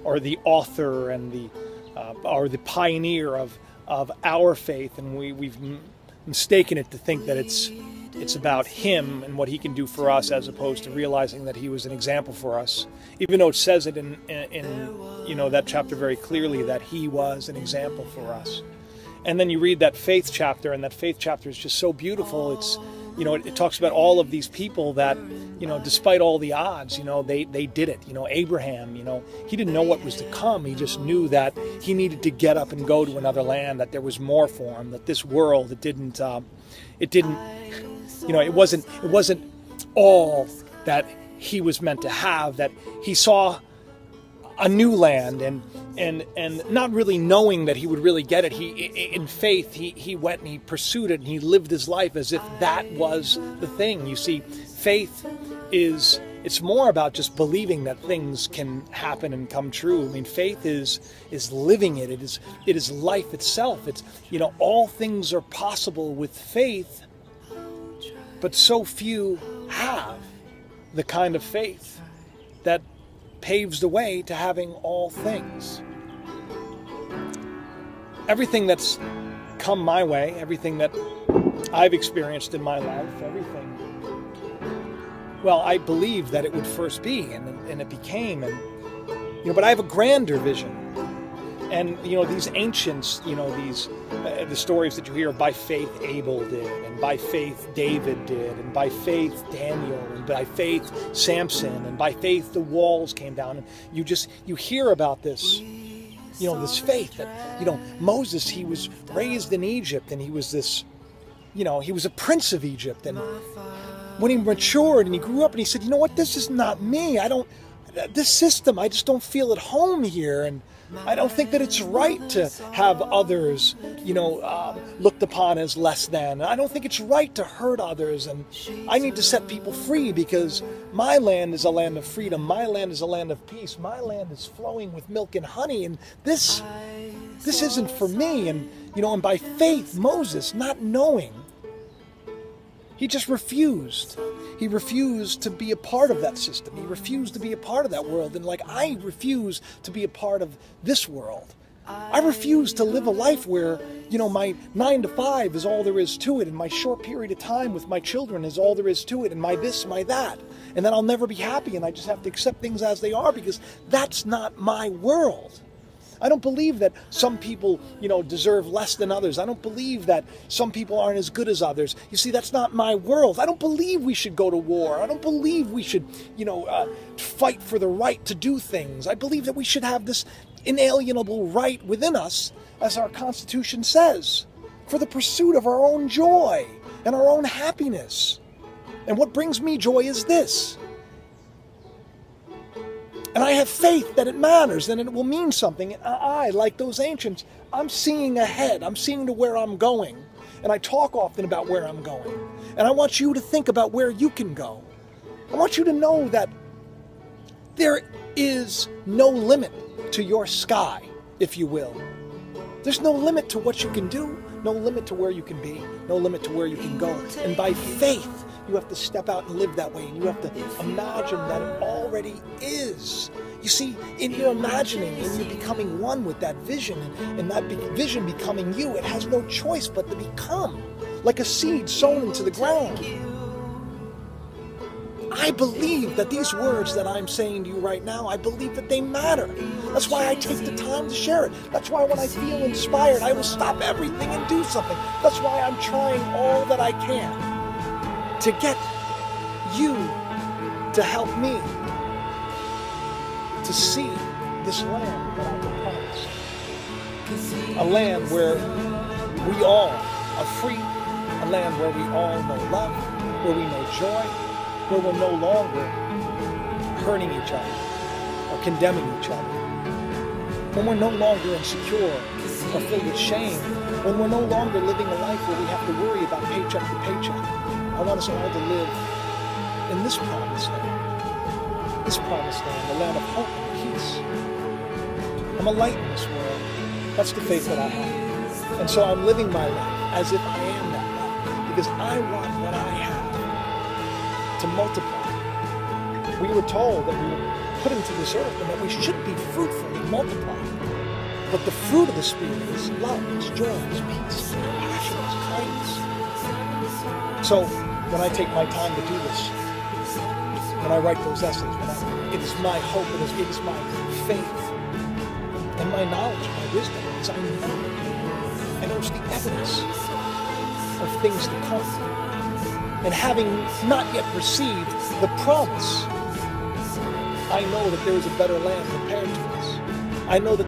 or the author and the or the pioneer of our faith, and we've mistaken it to think that it's about him and what he can do for us, as opposed to realizing that he was an example for us. Even though it says it in that chapter very clearly, that he was an example for us. And then you read that faith chapter, and that faith chapter is just so beautiful. It's it talks about all of these people that, despite all the odds, they did it. Abraham, he didn't know what was to come. He just knew that he needed to get up and go to another land, that there was more for him, that this world, it wasn't all that he was meant to have, that he saw a new land, and not really knowing that he would really get it, in faith he went and he pursued it, and he lived his life as if that was the thing. You see, faith it's more about just believing that things can happen and come true. I mean, faith is living it. It is life itself. It's, all things are possible with faith, but so few have the kind of faith that paves the way to having all things. Everything that's come my way, everything that I've experienced in my life, well, I believed that it would first be, and it became, but I have a grander vision. And, these ancients, the stories that you hear, by faith Abel did, and by faith David did, and by faith Daniel, and by faith Samson, and by faith the walls came down. And you hear about this, this faith that, Moses, he was raised in Egypt, and he was this, he was a prince of Egypt. And when he matured and he grew up and he said, this is not me. This system, I just don't feel at home here. And I don't think that it's right to have others, looked upon as less than. I don't think it's right to hurt others, and I need to set people free, because my land is a land of freedom. My land is a land of peace. My land is flowing with milk and honey, and this isn't for me. And, and by faith, Moses, not knowing, he just refused. He refused to be a part of that system. He refused to be a part of that world. And I refuse to be a part of this world. I refuse to live a life where, my 9 to 5 is all there is to it, and my short period of time with my children is all there is to it, and my this, my that. And then I'll never be happy, and I just have to accept things as they are, because that's not my world. I don't believe that some people, deserve less than others. I don't believe that some people aren't as good as others. You see, that's not my world. I don't believe we should go to war. I don't believe we should, fight for the right to do things. I believe that we should have this inalienable right within us, as our Constitution says, for the pursuit of our own joy and our own happiness. And what brings me joy is this. And I have faith that it matters and it will mean something. I, like those ancients, I'm seeing ahead. I'm seeing to where I'm going. And I talk often about where I'm going. And I want you to think about where you can go. I want you to know that there is no limit to your sky, if you will. There's no limit to what you can do, no limit to where you can be, no limit to where you can go. And by faith, you have to step out and live that way, and you have to imagine that it already is. You see, in your imagining and you're becoming one with that vision, and that vision becoming you, it has no choice but to become, like a seed sown into the ground. I believe that these words that I'm saying to you right now, I believe that they matter. That's why I take the time to share it. That's why when I feel inspired, I will stop everything and do something. That's why I'm trying all that I can to get you to help me to see this land that I've been promised. A land where we all are free, a land where we all know love, where we know joy, where we're no longer hurting each other or condemning each other, when we're no longer insecure or filled with shame, when we're no longer living a life where we have to worry about paycheck to paycheck. I want us all to live in this promised land, the land of hope and peace. I'm a light in this world. That's the faith that I have. And so I'm living my life as if I am that light, because I want what I have to multiply. We were told that we were put into this earth and that we should be fruitful multiply. But the fruit of the Spirit is love, is joy, is peace, is compassion, is kindness. So when I take my time to do this, when I write those essays, it is my hope, it is my faith, and my knowledge, my wisdom, is I know it's the evidence of things to come. And having not yet received the promise, I know that there is a better land prepared to us. I know that